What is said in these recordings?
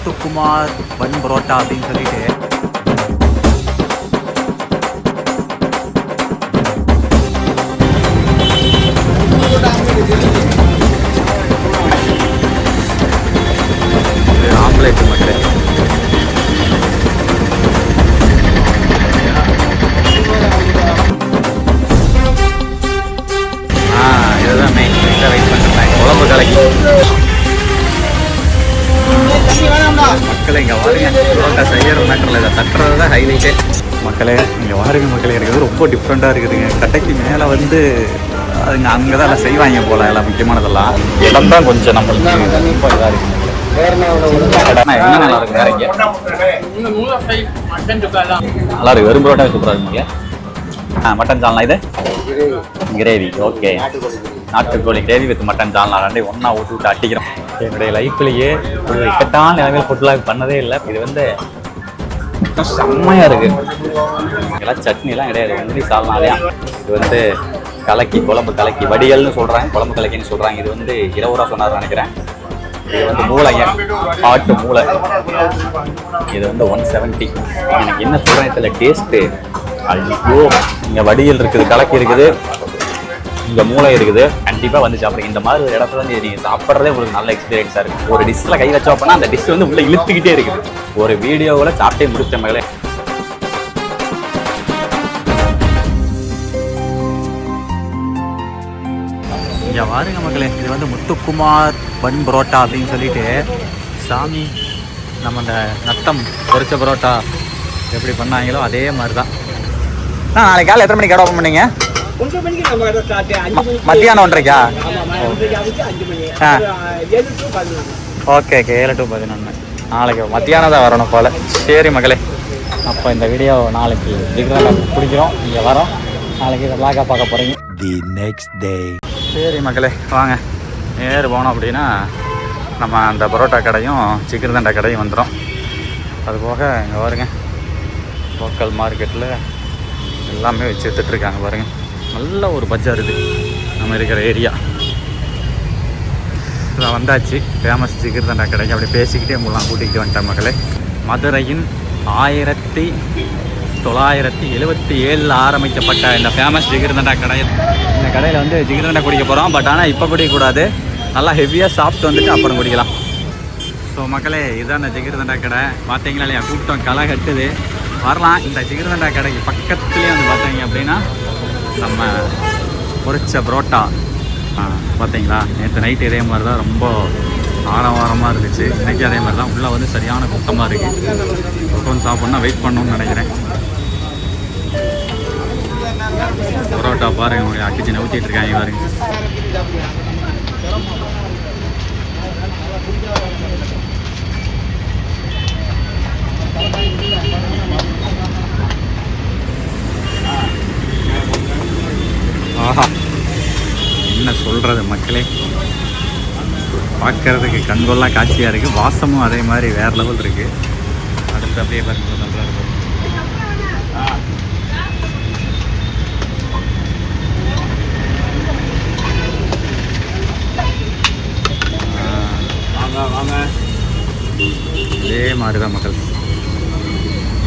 முத்துக்குமார் பன் பரோட்டா அப்படின்னு சொல்லிட்டு ஆம்லேட் மட்டும் இதுதான் மெயின் வெயிட் பண்ணுறேன். குழம்பு கலக்கி மக்களே இங்கே வாருங்க. பரோட்டா செய்யற மேட்டரில் இதை தட்டுறது தான் ஹைலைட்டே. மக்களே இங்கே வாருங்க மக்களே. இருக்குது ரொம்ப டிஃப்ரெண்ட்டாக இருக்குதுங்க. கட்டைக்கு மேலே வந்து அதுங்க அங்கே தான் எல்லாம் செய்வாங்க போல். எல்லாம் முக்கியமானதெல்லாம் இடம் தான் கொஞ்சம் நம்மளுக்கு ரொம்ப இதாக இருக்குது. என்ன நல்லா இருக்கு வேற இங்கே நல்லா இருக்கு. வெறும் பரோட்டா சூப்பராக இருக்குங்க. மட்டன் சால்னா இது கிரேவி. ஓகே, நாட்டுக்கோழி கிரேவி வித் மட்டன் சால்னா ரெண்டையும் ஒன்றா விட்டு அட்டிக்கிறோம். என்னுடைய லைஃப்லேயே ஒரு இக்கட்டான நிலைமையில் ஃபுட்லாக் பண்ணதே இல்லை. இது வந்து செம்மையாக இருக்குது. எல்லாம் சட்னிலாம் கிடையாது, ஒன்லி சால்னாலே. இது வந்து கலக்கி, குழம்பு கலக்கி, வடிகல்னு சொல்கிறாங்க, குழம்பு கலக்கின்னு சொல்கிறாங்க. இது வந்து 20 ரூபா சொன்னார் நினைக்கிறேன். இது வந்து மூளைங்க, ஆட்டு மூளை. இது வந்து 170. எனக்கு என்ன சொல்கிறேன் இதில் டேஸ்ட்டு. ஐயோ, இங்கே வடிகள் இருக்குது, கலக்கி இருக்குது, இங்கே மூளை இருக்குது. கண்டிப்பாக வந்து சாப்பிடுங்க. இந்த மாதிரி ஒரு இடத்துல வந்து நீங்கள் சாப்பிட்றதே உங்களுக்கு நல்ல எக்ஸ்பீரியன்ஸாக இருக்குது. ஒரு டிஷ்ஷில் கை வச்சோம் அப்படின்னா அந்த டிஷ் வந்து உள்ளே இழுத்துக்கிட்டே இருக்குது. ஒரு வீடியோவில் சாப்பிட்டே முடிச்ச மேலே இங்கே வாருங்க மக்களே. இது வந்து முத்துக்குமார் பன் பரோட்டா அப்படின்னு சொல்லிட்டு சாமி நம்ம இந்த நத்தம் பொரிச்ச பரோட்டா எப்படி பண்ணாங்களோ அதே மாதிரி தான். நாளைக்கு காலை எத்தனை மணிக்கு கடை ஓப்பன் பண்ணீங்க? மத்தியானம் 1:30. Okay okay, 7 to 11. நாளைக்கு மத்தியானம் தான் வரணும் போல். சரி மக்களே, அப்போ இந்த வீடியோ நாளைக்கு டிஃப்ரெண்டாக பிடிக்கிறோம். இங்கே வரோம், நாளைக்கு இதை பிளாக்காக பார்க்க போகிறீங்க தி நெக்ஸ்ட் டே. சரி மக்களே, வாங்க நேரு போனோம் அப்படின்னா நம்ம அந்த பரோட்டா கடையும் சிக்கன் தண்டா கடையும் வந்துடும். அதுபோக இங்கே பாருங்க, லோக்கல் மார்க்கெட்டில் எல்லாமே வச்சு எடுத்துட்ருக்காங்க பாருங்கள். நல்ல ஒரு பஜார் இது நம்ம இருக்கிற ஏரியா. இதில் வந்தாச்சு ஃபேமஸ் சிக்கன் தண்டா கடைக்கு. அப்படி பேசிக்கிட்டே உங்களெலாம் கூட்டிகிட்டு வந்துட்டேன் மக்களே. மதுரையின் 1977 ஆரம்பிக்கப்பட்ட இந்த ஃபேமஸ் ஜிகிர்தண்டா கடை. இந்த கடையில் வந்து ஜிகிர்தண்டா குடிக்க போகிறோம். பட் ஆனால் இப்போ குடிக்கக்கூடாது, நல்லா ஹெவியாக சாப்பிட்டு வந்துட்டு அப்புறம் குடிக்கலாம். ஸோ மக்களே, இதுதான் இந்த ஜிகிர்தண்டா கடை. பார்த்தீங்களா இல்லையா, கூட்டம் களை கட்டுது. வரலாம். இந்த ஜிகிர்தண்டா கடைக்கு பக்கத்துலேயே வந்து பார்த்தீங்க அப்படின்னா நம்ம பொரிச்ச பரோட்டா பார்த்தீங்களா. நேற்று நைட்டு இதே மாதிரி தான் ரொம்ப ஆரவாரமாக இருந்துச்சு. இன்றைக்கி அதே மாதிரி தான். உள்ளே வந்து சரியான கூட்டமாக இருக்குது. உட்காந்து சாப்பிட்ணுன்னா வெயிட் பண்ணணும்னு நினைக்கிறேன். பரோட்டா பாருங்க, உங்களுக்கு அக்கிச்சு நவுத்திட்டு இருக்காங்க பாருங்க. ஆஹா, என்ன சொல்கிறது மக்களே, பார்க்கறதுக்கு கண்கொள்ளா காட்சியாக இருக்குது. வாசமும் அதே மாதிரி வேறு லெவல் இருக்குது. அடுத்து அப்படியே பாருங்க, நல்லா இருக்கும். இதே மாதிரி தான் மக்கள்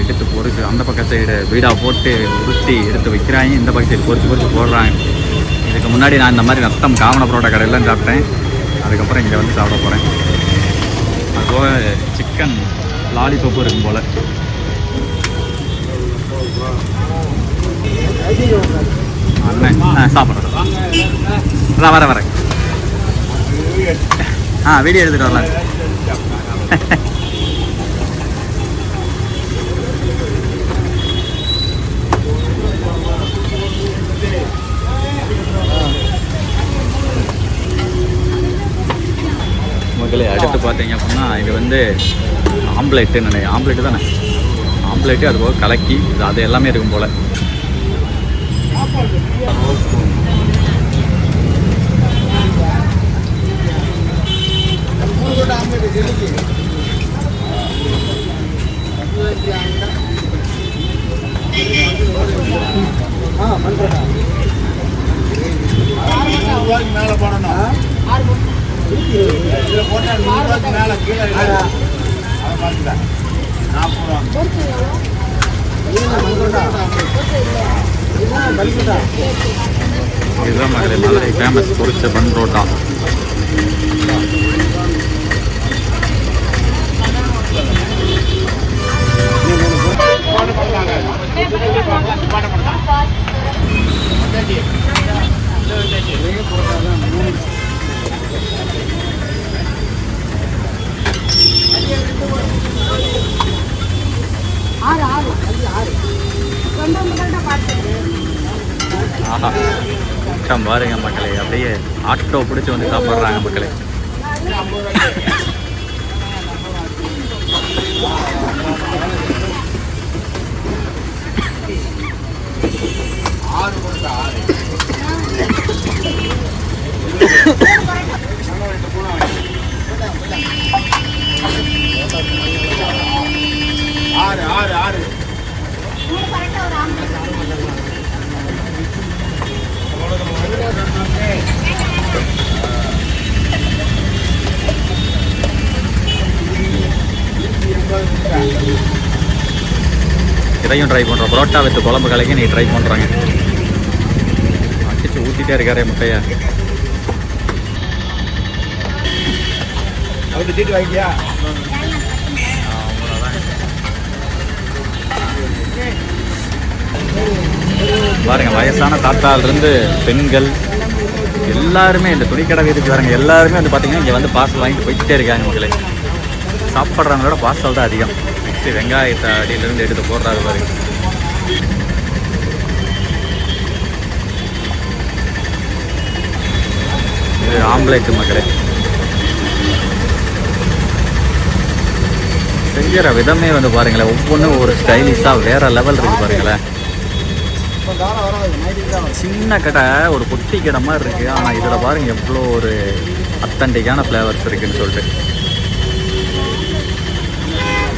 எடுத்து பொறிச்சு அந்த பக்கம் சைடு வீடாக போட்டு உருட்டி எடுத்து வைக்கிறாங்க. இந்த பக்கம் சைடு பொறிச்சு போடுறாங்க. இதுக்கு முன்னாடி நான் இந்த மாதிரி நத்தம் காமன பரோட்டா கடையெல்லாம் சாப்பிட்டேன். அதுக்கப்புறம் இங்கே வந்து சாப்பிட போகிறேன். அதுபோக சிக்கன் லாலிபப்பும் இருக்கும் போல். அண்ணன் சாப்பிட்றேன். அதான் வரேன். வீடியோ எடுத்துகிட்டு வரலாம். மக்களே, அடுத்து பார்த்தீங்க அப்படின்னா இது வந்து ஆம்லேட்டு தானே, ஆம்லேட்டு அதுபோக கலக்கி அது எல்லாமே இருக்கும் போல். மேலே போடணும். இதுதான் மகளே மதுரை ஃபேமஸ் பொரிச்ச பன் புரோட்டா. ஆஹா பாருங்க மக்களே, அப்படியே ஆட்டோ பிடிச்சி வந்து சாப்பிட்றாங்க மக்களே. இதையும் ட்ரை பண்ணுறோம். புரோட்டா வித்து குழம்பு கலக்கி நீ ட்ரை பண்ணுறாங்க. அடிச்சு ஊற்றிட்டே இருக்காரே முட்டையை. பாருங்க, வயசான தாத்தாலிருந்து பெண்கள் எல்லாருமே இந்த துணிக்கடை வீட்டுக்கு வரங்க எல்லாருமே வந்து பார்த்தீங்கன்னா இங்கே வந்து பார்சல் வாங்கிட்டு போய்கிட்டே இருக்காங்க மக்களே. சாப்பிட்றவங்களோட பார்சல் தான் அதிகம். நெக்ஸ்ட்டு வெங்காயத்தை அடியிலேருந்து எடுத்து போடுறாரு பாருங்க. இது ஆம்லேட்டு மக்களே. செஞ்சுற விதமே வந்து பாருங்களேன், ஒவ்வொன்றும் ஒரு ஸ்டைலிஷாக வேற லெவல் இருக்குது பாருங்களேன். சின்ன கடை, ஒரு பொட்டி கடை மாதிரி இருக்குது. ஆனால் இதில் பாருங்கள் எவ்வளோ ஒரு அத்தன்டிக்கான ஃப்ளேவர்ஸ் இருக்குதுன்னு சொல்லிட்டு.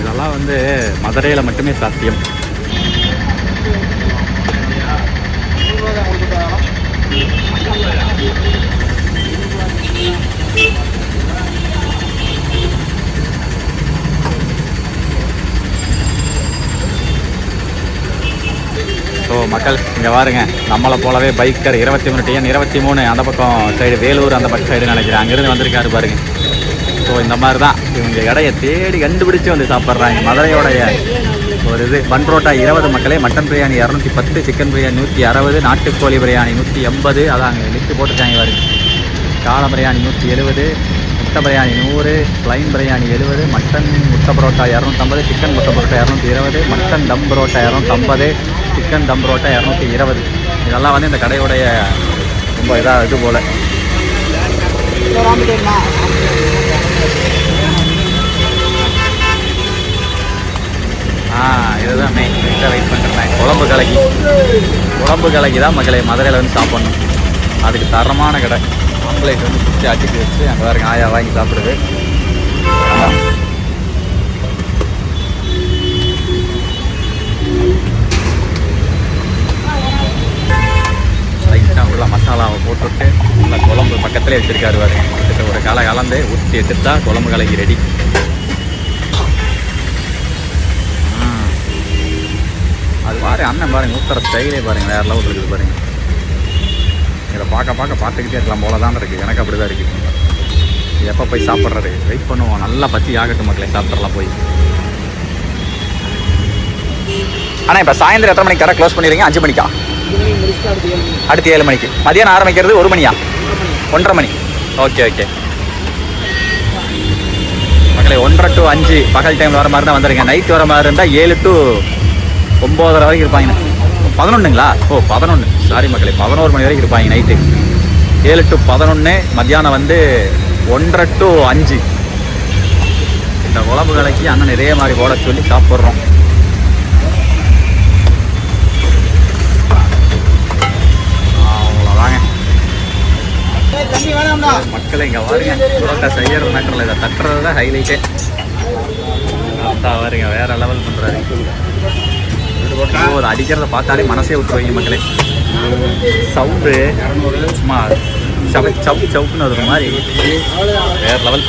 இதெல்லாம் வந்து மதுரையில் மட்டுமே சாத்தியம். ஸோ மக்கள் இங்கே பாருங்க, நம்மளை போலவே பைக்கர் 23 TN 23 அந்த பக்கம் சைடு வேலூர் அந்த பக்கம் சைடு நினைக்கிறேன், அங்கேருந்து வந்திருக்காரு பாருங்க. ஸோ இந்த மாதிரி தான் இவங்க கடையை தேடி கண்டுபிடிச்சி வந்து சாப்பிட்றாங்க. மதுரையோடைய ஒரு இது பன் புரோட்டா 20 மக்களே, மட்டன் பிரியாணி 210, சிக்கன் பிரியாணி 160, நாட்டுக்கோழி பிரியாணி 180, அதாங்க லிஸ்ட்டு போட்டுருக்காங்க பாருங்க. காளை பிரியாணி 170, முட்டை பிரியாணி 100, ப்ளைன் பிரியாணி 70, மட்டன் முட்டை பரோட்டா 250, சிக்கன் முட்டை பரோட்டா 220, மட்டன் தம் பரோட்டா 250, சிக்கன் தம் பரோட்டா 220. இதெல்லாம் வந்து இந்த கடையோடைய ரொம்ப இதாக இது போல். இதுதான் மெயின். வெயிட் பண்ணுறேன். குழம்பு கலக்கி தான் மக்களே மதுரையில் வந்து சாப்பிட்ணும். அதுக்கு தரமான கடை. ஆம்லேட் வந்து சுற்றி அடிச்சு வச்சு அங்கே வேறு ஆயா வாங்கி சாப்பிடுது. லைட்டாக உள்ள மசாலாவை போட்டுவிட்டு உள்ள குழம்பு பக்கத்துலேயே வச்சுருக்காரு பாருங்க. கிட்ட ஒரு கலந்து ஊற்றி எடுத்துட்டா குழம்பு கலக்கி ரெடி. அது பாரு அண்ணன் பாருங்க, ஊற்றுற ஸ்டைலே பாருங்க, வேறு லெவல் இருக்குது பாருங்க. இதை பார்த்துக்கிட்டே இருக்கலாம் போல தான் இருக்குது. எனக்கு அப்படி தான் இருக்குது. எப்போ போய் சாப்பிட்றது? வெயிட் பண்ணுவோம். நல்லா பற்றி ஆகட்டும் மக்களே, சாப்பிட்றலாம் போய். ஆனால் இப்போ சாயந்தரம் எத்தனை மணிக்கு கடை க்ளோஸ் பண்ணிடுறீங்க? 5 மணிக்கா? அடுத்து 7 மணிக்கு. மதியானம் ஆரம்பிக்கிறது 1 மணியா? 1:30 மணி. ஓகே மக்களே, 1:30 to 5 பகல் டைம் வர மாதிரி தான் வந்துடுங்க. நைட் வர மாதிரி இருந்தால் 7 to 9:30 வரைக்கும் இருப்பாங்க. 11ங்களா? ஓ 11. சாரி மக்களே, 11 மணி வரைக்கும் இருப்பாங்க நைட்டு. 7 to 11, மத்தியானம் வந்து 1:30 to 5. இந்த குழம்பு கலக்கி அண்ணன் இதே மாதிரி போட சொல்லி சாப்பிட்றோம். அவ்வளோதாங்க மக்களே. இங்கே பாருங்க, புரோட்டா செய்யறது மேட்டரில் இதை தட்டுறது தான் ஹைலைட்டே. பாருங்க வேற லெவல் பண்ணுறாரு. அது அடிக்கிறத பார்த்தாலே மனசே விட்டுருவீங்க மக்களே. சவுண்டு சும்மா சவுப்புன்னு ஒரு மாதிரி வேற லெவல்.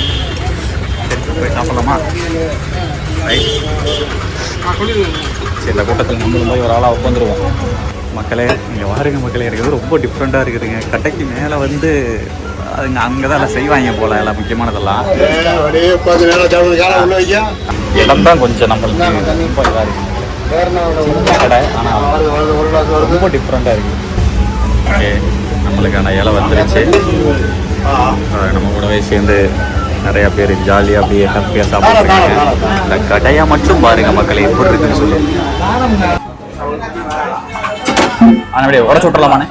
சரி போய் சாப்பிடலாமா? ரைட். இந்த கூட்டத்தில் நம்மளும் போய் ஒரு ஆளாக உட்காந்துருவோம். மக்களே இங்கே வாருங்க மக்களே, இருக்குது ரொம்ப டிஃப்ரெண்ட்டாக இருக்குதுங்க. கடைக்கு மேலே வந்து அதுங்க அங்கே தான் எல்லாம் செய்வாங்க போல், எல்லாம் முக்கியமானதெல்லாம். இடம் தான் கொஞ்சம் நம்மளுக்கு ரொம்ப இதாக இருக்குது கடை, ஆனால் ரொம்ப டிஃப்ரெண்ட்டாக இருக்குது. ஓகே, நம்மளுக்கான இலை வந்துருச்சு. நம்ம கூடவே சேர்ந்து நிறையா பேர் ஜாலியாக அப்படியே ஹாப்பியாக சாப்பிட்றாங்க. இந்த கடையை மட்டும் பாருங்க மக்களே எப்படி இருக்குன்னு சொல்லி. ஆனால் அப்படியே உடச்சு விட்டுலாமாண்ணே?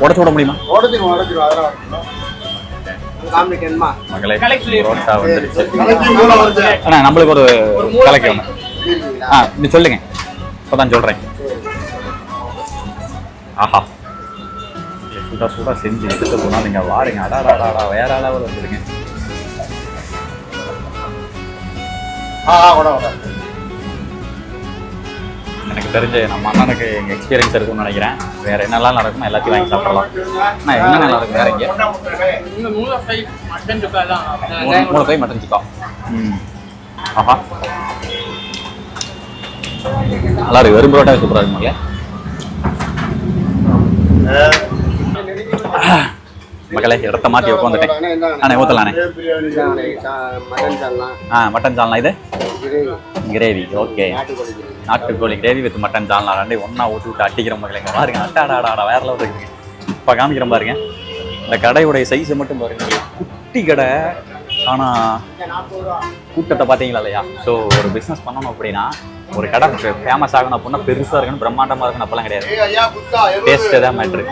உடச்சு விட முடியுமா? மக்களே புரோட்டா வந்துருச்சு. அண்ணா நம்மளுக்கு ஒரு கலக்கி ஒன்று. நீ சொல்லுங்க, இப்போ தான் சொல்கிறேன். ஆஹா, சூடாக சூடாக செஞ்சு எடுத்து போனால் நீங்கள் வாருங்க. அடாடாடா வேற அளவில் வந்துடுங்க. எனக்கு தெரிஞ்ச நம்ம அண்ணனுக்கு எங்கள் எக்ஸ்பீரியன்ஸ் இருக்குன்னு நினைக்கிறேன். வேறு என்னெல்லாம் நடக்குமோ எல்லாத்தையும் வாங்கி சாப்பிடலாம். ஆனால் என்ன நல்லா இருக்கும் வேற இங்கே? 3 ஃப்ரை மட்டன் சுக்கா. ஆஹா, நல்லா இருக்கு. வெறும் புரோட்டா சூப்பராக இருக்குங்களே. மக்களே இடத்த மாற்றி உட்காந்துட்டேன். அண்ணே ஊற்றலாண்ணே. மட்டன் சால்னா. இது கிரேவி. ஓகே, நாட்டுக்கோழி கிரேவி வித் மட்டன் சால்னா ரெண்டு ஒன்றா ஊற்றி விட்டு அட்டிக்கிற மக்களேங்க. பாருங்க, அட்டாடாடா வேற லெவல் இருக்குங்க. இப்போ காமிக்கிறேன் பாருங்க. இந்த கடையுடைய சைஸை மட்டும் பாருங்க. குட்டி கடை, ஆனால் கூட்டத்தை பார்த்தீங்களா இல்லையா? ஸோ ஒரு பிஸ்னஸ் பண்ணணும் அப்படின்னா, ஒரு கடை ஃபேமஸ் ஆகணும் அப்படின்னா பெருசாக இருக்கணும், பிரம்மாண்டமாக இருக்கணும் அப்பெல்லாம் கிடையாது. டேஸ்ட்டு தான் மேட்ரு.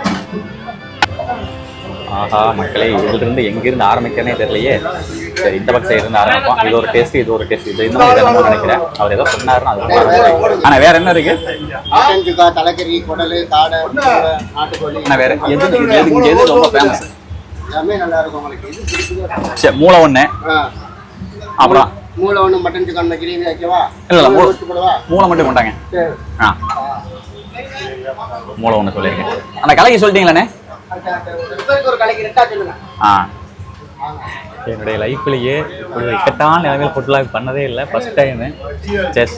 ஆஹா மக்களே, இதுலேருந்து எங்கேருந்து ஆரம்பிக்கிறனே தெரியலையே. சரி, இந்த பக்கம் இருந்து ஆரம்பிப்போம். இது ஒரு டேஸ்ட், இது ஒரு டேஸ்ட். இது இன்னும் இதை நினைக்கிறேன். அவர் ஏதோ சொன்னாருன்னா அது. ஆனால் வேற என்ன இருக்கு? தலைக்கறி, குடல், காடை, நாட்டுக்கோழி. ஆனால் வேற எது ரொம்ப ஃபேமஸ்? நல்லா இருக்கும் உங்களுக்கு. சரி, மூளை ஒன்று. அப்புறம் மூளை ஒன்று மட்டன் சிக்கன் கிரேவி வைக்கவா? இல்லை, மூளை மட்டும் கொண்டாங்க. மூளை ஒன்று சொல்லியிருக்கேன். அந்த கலக்கி சொல்லிட்டீங்களாண்ணே? என்னுடைய லைஃப்லயே ஒரு இக்கட்டான நிலைமையில் ஃபுட் லாக் பண்ணதே இல்லை, ஃபர்ஸ்ட் டைமு. செஸ்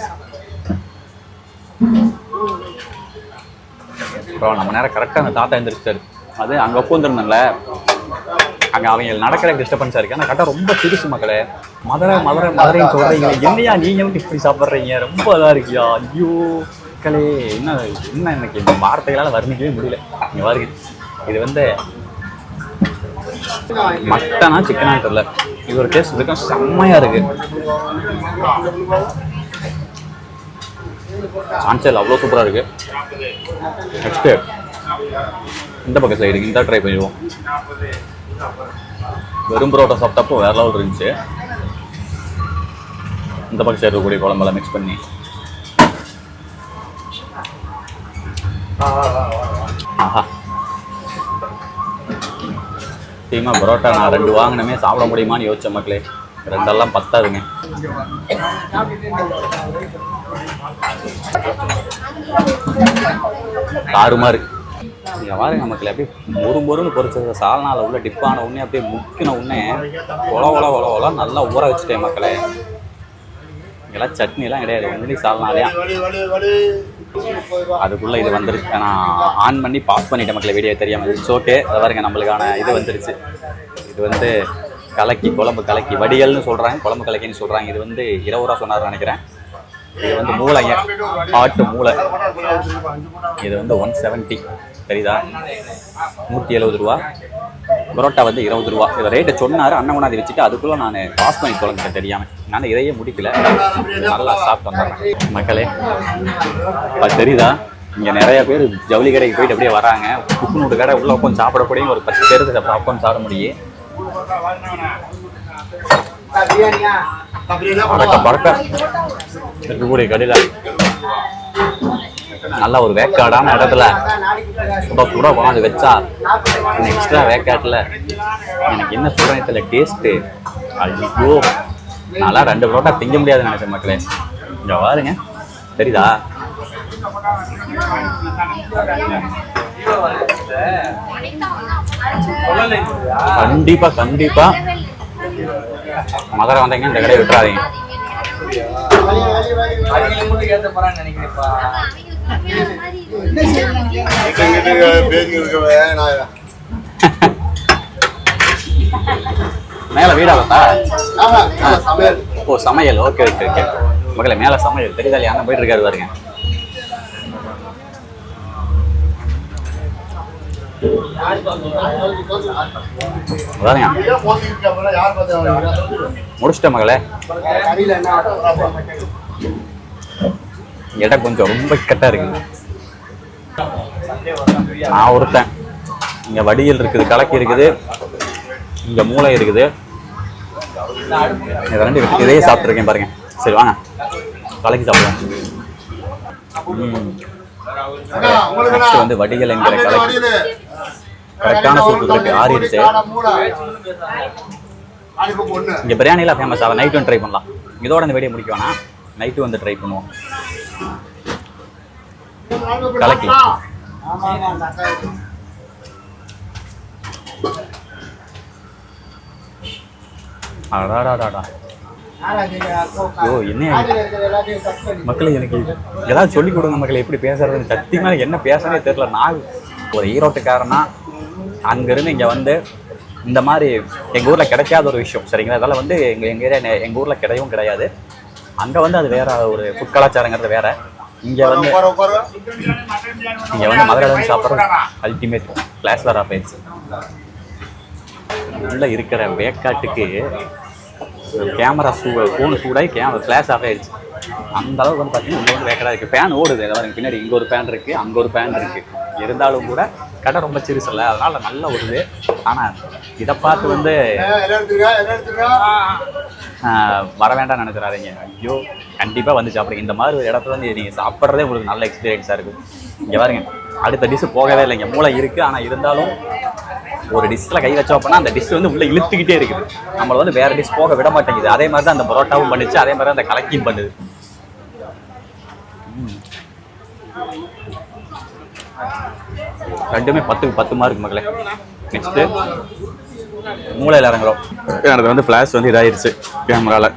அப்புறம் நம்ம நேரம் கரெக்டாக அந்த தாத்தா எழுந்திரிச்சாரு. அது அங்கே உட்காந்துருந்தேன்ல, அங்கே அவங்க நடக்கிற டிஸ்டர்பன்ஸாக இருக்குது. ஆனால் கரெக்டாக ரொம்ப சிறுசு மக்களே. மதுரைன்னு சொல்கிறீங்க, என்னையா நீங்கள் இப்படி சாப்பிட்றீங்க, ரொம்ப இதாக இருக்கியா? ஐயோ மக்களே, என்ன எனக்கு இந்த வார்த்தைகளால் வர்ணிக்கவே முடியல. இங்கே பாருங்க, இது வந்து மட்டனா சிக்கனான்னு தெரியல. இது ஒரு டேஸ்ட் இருக்கும், செம்மையாக இருக்கு. சான்சல் அவ்வளோ சூப்பராக இருக்கு. நெக்ஸ்ட்டு இந்த பக்கம் சைடு இந்த ட்ரை பண்ணிடுவோம். வெறும் புரோட்டா சாப்பிட்டப்போ வேற லெவல் இருந்துச்சு. இந்த பக்கம் சைடு இருக்கக்கூடிய குழம்பெல்லாம் மிக்ஸ் பண்ணி ஆஹா, டீமா பரோட்டா நான் 2 வாங்கினமே சாப்பிட முடியுமான்னு யோசிச்ச மக்களே. 2 பத்தாதுங்க. தாறுமாறு. நீங்கள் பாருங்க மக்களே, அப்படியே மொறுன்னு பொரிச்சது சால்னால உள்ள டிப்பான உடனே அப்படியே முக்கின உடனே ஒல நல்லா ஊற வச்சுட்டேன் மக்களே. இங்கெல்லாம் சட்னிலாம் கிடையாது, ஒன்லி சால்னாலையா. அதுக்குள்ளே இது வந்துருச்சு. நான் ஆன் பண்ணி பாஸ் பண்ணிட்டேன் மக்களே, வீடியோ தெரியாமல். It's okay. அதை பாருங்க, நம்மளுக்கான இது வந்துருச்சு. இது வந்து கலக்கி, குழம்பு கலக்கி, வடிகல்னு சொல்கிறாங்க, குழம்பு கலக்கின்னு சொல்கிறாங்க. இது வந்து 20 ரூபா சொன்னார்னு நினைக்கிறேன். இது வந்து மூளைங்க, ஆட்டு மூளை. இது வந்து 170, சரிதா? 170 ரூபா. பரோட்டா வந்து 20 ரூபா. இதை ரேட்டை சொன்னார். அண்ணன் கொண்டாந்து வச்சுட்டு அதுக்குள்ளே நான் பாஸ் பண்ணி தொலைஞ்சிட்டேன் தெரியாமல். நான் இதையே முடிக்கல, நல்லா சாப்பிட்டு வந்துடுறேன் மக்களே. தெரியுதா, இங்கே நிறைய பேர் ஜவுளி கடைக்கு போயிட்டு அப்படியே வராங்க. குக்குனூட்டு கடை உள்ள உட்காந்து சாப்பிடக்கூடிய ஒரு 10 பேருக்கு உட்காந்து சாப்பிட முடியும். பறக்க இருக்கக்கூடிய கடையில் நல்லா ஒரு வேக்காடான இடத்துல சுட கொண்டாந்து வச்சா எக்ஸ்ட்ரா வேக்காட்டில் எனக்கு என்ன சொல்கிறேன் தெரியல, டேஸ்ட்டு. ஐயோ, நல்லா 2 பரோட்டா திங்க முடியாதுன்னு நினைச்சேன் மக்களே. இங்கே பாருங்க, தெரியுதா? கண்டிப்பா மதுரை வந்தீங்க இந்த கடையை விட்டுறாதீங்க. மேல வீடா ஓ சமையல் ஓகே ஓகே ஓகே மகளே மேல சமையல் தெரியுதா அண்ணன் போயிட்டு இருக்காரு பாருங்க முடிச்சிட்ட மகளே இடம் கொஞ்சம் ரொம்ப கட்டா இருக்கு நான் ஒருத்தன் இங்க வடியல் இருக்குது கலக்கி இருக்குது இங்க மூளை இருக்குது ரெண்டு இதையே சாப்பிட்டுருக்கேன் பாருங்க சரி வாங்க கலக்கி சாப்பிடுவோம் வந்து வடிகள் என்கிற கலக்கி கரெக்டான சூப்புகளுக்கு ஆறிடுச்சு இங்க பிரியாணிலாம் ஃபேமஸ் ஆகும் நைட் வந்து ட்ரை பண்ணலாம் இதோட இந்த வீடியோ முடிக்க வேணாம் நைட்டு வந்து ட்ரை பண்ணுவோம் கலக்கி என்ன மக்களே எனக்கு ஏதாவது சொல்லிக் கொடுங்க மக்களே எப்படி பேசுறதுன்னு சத்தியமா என்ன பேசுறதே தெரியல நான் ஒரு ஈரோட்டுக்காரனா அங்கிருந்து இங்க வந்து இந்த மாதிரி எங்க ஊர்ல கிடைக்காத ஒரு விஷயம் சரிங்களா அதெல்லாம் வந்து எங்க ஏரியா எங்க ஊர்ல கிடையவும் கிடையாது அங்க வந்து அது வேற ஒரு ஃபுட் கலாச்சாரங்கிறது வேற இங்க வந்து மதுரை வந்து சாப்பிட்ற அல்டிமேட் கிளாஸ்லர் ஆஃப் ஆயிடுச்சு உள்ள இருக்கிற வேக்காட்டுக்கு கேமரா ஃபோனு சூடாகி ஃப்ளாஷ் ஆஃப் ஆயிடுச்சு அந்த அளவுக்கு வந்து பார்த்தீங்கன்னா இங்கே வந்து வேக்கடாக இருக்குது ஃபேன் ஓடுது எனக்கு பின்னாடி இங்கே ஒரு ஃபேன் இருக்குது அங்கே ஒரு ஃபேன் இருக்குது இருந்தாலும் கூட கடை ரொம்ப சிறுசில்ல அதனால் நல்லா ஓடுது ஆனால் இதை பார்த்து வந்து வர வேண்டாம்னு நினைக்கிறாதீங்க ஐயோ கண்டிப்பாக வந்து சாப்பிடுங்க இந்த மாதிரி ஒரு இடத்துல வந்து நீங்கள் சாப்பிட்றதே உங்களுக்கு நல்ல எக்ஸ்பீரியன்ஸாக இருக்கும் இங்கே பாருங்க அடுத்த டிஷ்ஷு போகவே இல்லைங்க மூளை இருக்குது ஆனால் இருந்தாலும் ஒரு டிஷ்ஷில் கை வச்சோம் அப்படின்னா அந்த டிஷ் வந்து உள்ளே இழுத்துக்கிட்டே இருக்குது நம்மளை வந்து வேறு டிஷ் போக விட மாட்டேங்குது அதே மாதிரி தான் அந்த பரோட்டாவும் பண்ணிச்சு அதே மாதிரி தான் அந்த கலக்கியும் பண்ணுது ரெண்டுமே 10க்கு 10 மார்க் மக்களே நெக்ஸ்ட்டு மூளையில் இறங்குறோம் எனக்கு வந்து ஃப்ளாஷ் வந்து இதாகிடுச்சு கேமராவில்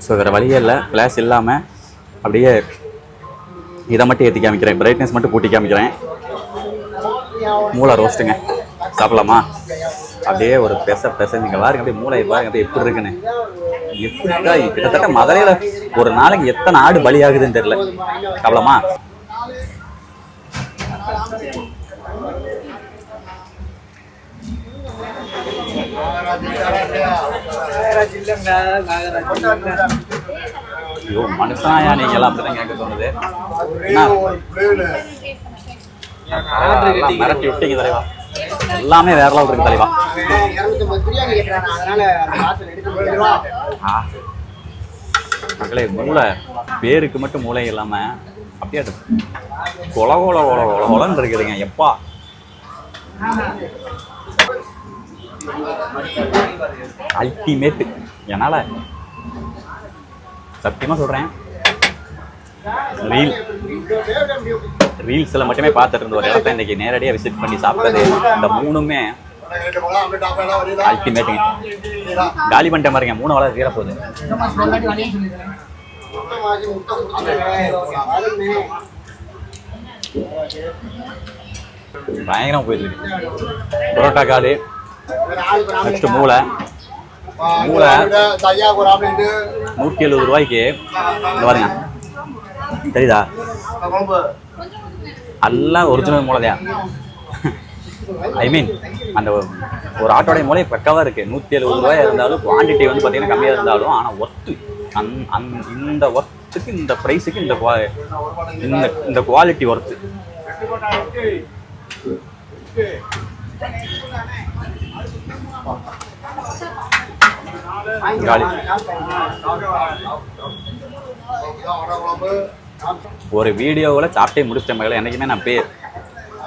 ஸோ வேறு வழியே இல்லை ஃப்ளாஷ் இல்லாமல் அப்படியே இதை மட்டும் ஏற்றி காமிக்கிறேன் பிரைட்னஸ் மட்டும் கூட்டி காமிக்கிறேன் மூளை ரோஸ்ட்டுங்க சாப்பிடலாமா அப்படியே ஒரு பெசஞ்சுங்க பாருங்க அப்படியே மூளை பாருங்க அப்படியே எப்படி இருக்குன்னு எப்படிக்கா கிட்டத்தட்ட மதுரையில் ஒரு நாளைக்கு எத்தனை ஆடு பலி ஆகுதுன்னு தெரியல சாப்பிடலாமா ஐயோ மனுஷனாயா நீங்க எல்லாம் அப்படிதான் கேட்க தோணுது மிரட்டி விட்டீங்க தலைவா எல்லாமே வேற லெவல் இருக்கு தலைவா மக்களே மூளை பேருக்கு மட்டும் மூளை இல்லாம அப்படியே கொல கொல கொல கொல கொலன்னு இருக்குதுங்க எப்பா அல்டிமேட் என்னால சத்தியமா சொல்றேன் ரீல்ஸ்ல மட்டுமே பார்த்துட்டு இருந்த ஒரு இடத்த இன்னைக்கு நேரடியாக விசிட் பண்ணி சாப்பிட்டது இந்த மூணுமே அல்டிமேட்டுங்க காலி பண்ணிட்ட மாதிரிங்க 3 வளர தீர போகுது பயங்கரம் போயிட்டு இருக்கு பரோட்டா காலி நெக்ஸ்ட் மூளை 170 ரூபாய்க்கு பாருங்க தெரியுதா எல்லாம் ஒரிஜினல் மூளைதான் ஐ மீன் அந்த ஒரு ஆட்டோடைய மூளை பக்கவா இருக்கு 170 ரூபாய் இருந்தாலும் குவான்டிட்டி வந்து பார்த்தீங்கன்னா கம்மியாக இருந்தாலும் ஆனால் ஒர்த்து இந்த ஒர்த்துக்கு இந்த ப்ரைஸுக்கு இந்த குவாலிட்டி ஒர்த்து காலி ஒரு வீடியோவில் சாப்பிட்டே முடிச்சிட்ட மகளே என்றைக்குமே நான்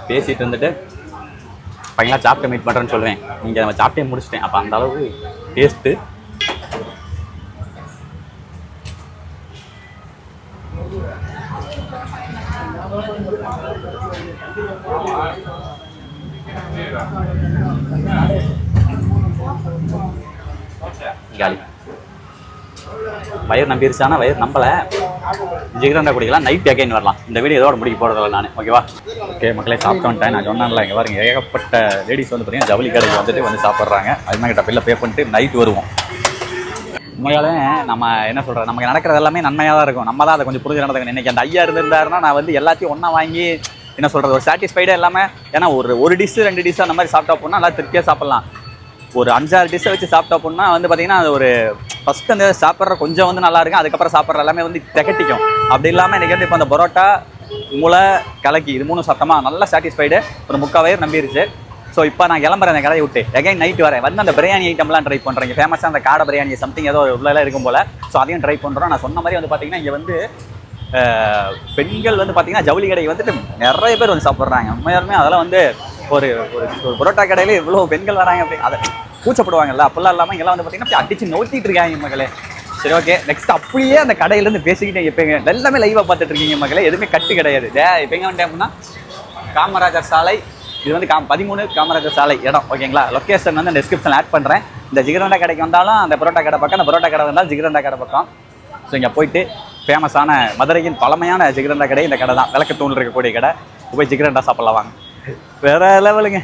பேசிட்டு இருந்துட்டு பையன்லாம் சாப்பிட்டு மீட் பண்ணுறேன்னு சொல்லுவேன் இங்கே நம்ம சாப்பிட்டே முடிச்சிட்டேன் அப்போ அந்த அளவுக்கு டேஸ்ட்டு காலி வயிறு நம்பிருச்சானா வயிறு நம்பலை ஜிகரண்டா குடிக்கலாம். நைட் அகைன் வரலாம். இந்த வீடியோ இதோட முடிக்க போகிறதில்ல நான், ஓகேவா? ஓகே மக்களே, சாப்பிட்டு வந்துட்டேன். நான் சொன்னேன்ல, இங்கே பாருங்க ஏகப்பட்ட லேடிஸ் வந்து பார்த்தீங்கன்னா ஜவுளி கடைக்கு வந்து சாப்பிட்றாங்க. அதுமாதிரி கிட்ட பில்லை பே பண்ணிட்டு நைட் வருவோம். உண்மையாலே நம்ம என்ன சொல்கிறது, நமக்கு நடக்கிறது எல்லாமே நன்மையாக தான் இருக்கும். நம்ம தான் அதை கொஞ்சம் புரிஞ்சு நடந்துக்கணும். இன்றைக்கி அந்த ஐயா இருந்திருந்தாருன்னா நான் வந்து எல்லாத்தையும் ஒன்றா வாங்கி என்ன சொல்கிறது, ஒரு சாட்டிஸ்ஃபைடாக இல்லாமல், ஏன்னா ஒரு டிஷ்ஷு 2 டிஷ்ஷு அந்த மாதிரி சாப்பிட்டா போனால் நல்லா திருப்தியாக சாப்பிட்லாம். ஒரு 5-6 டிஷ்ஷை வச்சு சாப்பிட்டா போனால் வந்து பார்த்திங்கன்னா அது ஒரு ஃபஸ்ட்டு அந்த சாப்பிட்ற கொஞ்சம் வந்து நல்லா இருக்கும். அதுக்கப்புறம் சாப்பிட்ற எல்லாமே வந்து திகட்டிக்கும். அப்படி இல்லாமல் இன்றைக்கி வந்து இப்போ அந்த பரோட்டா, முளை, கலக்கி இது 3 சாப்பிட்டோமா நல்லா சாட்டிஸ்ஃபைடு. ஒரு 3/4 வயிறு நம்பிருச்சு. ஸோ இப்போ நான் கிளம்புறேன் அந்த கடையை விட்டு. எகைன் நைட் வரேன். வந்து அந்த பிரியாணி ஐட்டம்லாம் ட்ரை பண்ணுறேன். இங்கே ஃபேமஸாக அந்த காடை பிரியாணி சம்திங் ஏதோ உள்ளெல்லாம் இருக்கும் போல். ஸோ அதையும் ட்ரை பண்ணுறோம். நான் சொன்ன மாதிரி வந்து பார்த்திங்கன்னா இங்கே வந்து பெண்கள் வந்து பார்த்திங்கன்னா ஜவுளி கடை வந்துட்டு நிறைய பேர் வந்து சாப்பிட்றாங்க. உண்மையாலுமே அதெல்லாம் வந்து ஒரு பரோட்டா கடையில் இவ்வளோ பெண்கள் வராங்க அப்படி அதை கூச்சப்படுவாங்கல்ல, அப்போல்லாம் இல்லாமல் இங்கெல்லாம் வந்து பார்த்திங்கன்னா அடிச்சு நோத்திட்டு இருக்காங்க மக்களே. சரி, ஓகே, நெக்ஸ்ட் அப்படியே அந்த கடையிலேருந்து பேசிக்கிட்டே எப்போங்க எல்லாமே லைவாக பார்த்துட்டு இருக்கீங்க மக்களே. எதுவுமே கட்டு கிடையாது. இப்போ எங்கே வந்துட்டேன் அப்படின்னா காமராஜர் சாலை. இது வந்து 13 காமராஜர் சாலை இடம், ஓகேங்களா? லொக்கேஷன் வந்து டிஸ்கிரிப்ஷனில் ஆட் பண்ணுறேன். இந்த ஜிகரண்டா கடைக்கு வந்தாலும் அந்த பரோட்டா கடை பக்கம், அந்த பரோட்டா கடை வந்தாலும் ஜிகரண்டா கடை பக்கம். ஸோ இங்கே போயிட்டு ஃபேமஸான மதுரையின் பழமையான ஜிகரண்டா கடை இந்த கடை தான். விளக்கு தூண் இருக்கக்கூடிய கடை. போய் ஜிகரண்டா சாப்பிட்லாம் வாங்க. வேறு லெவலுங்க.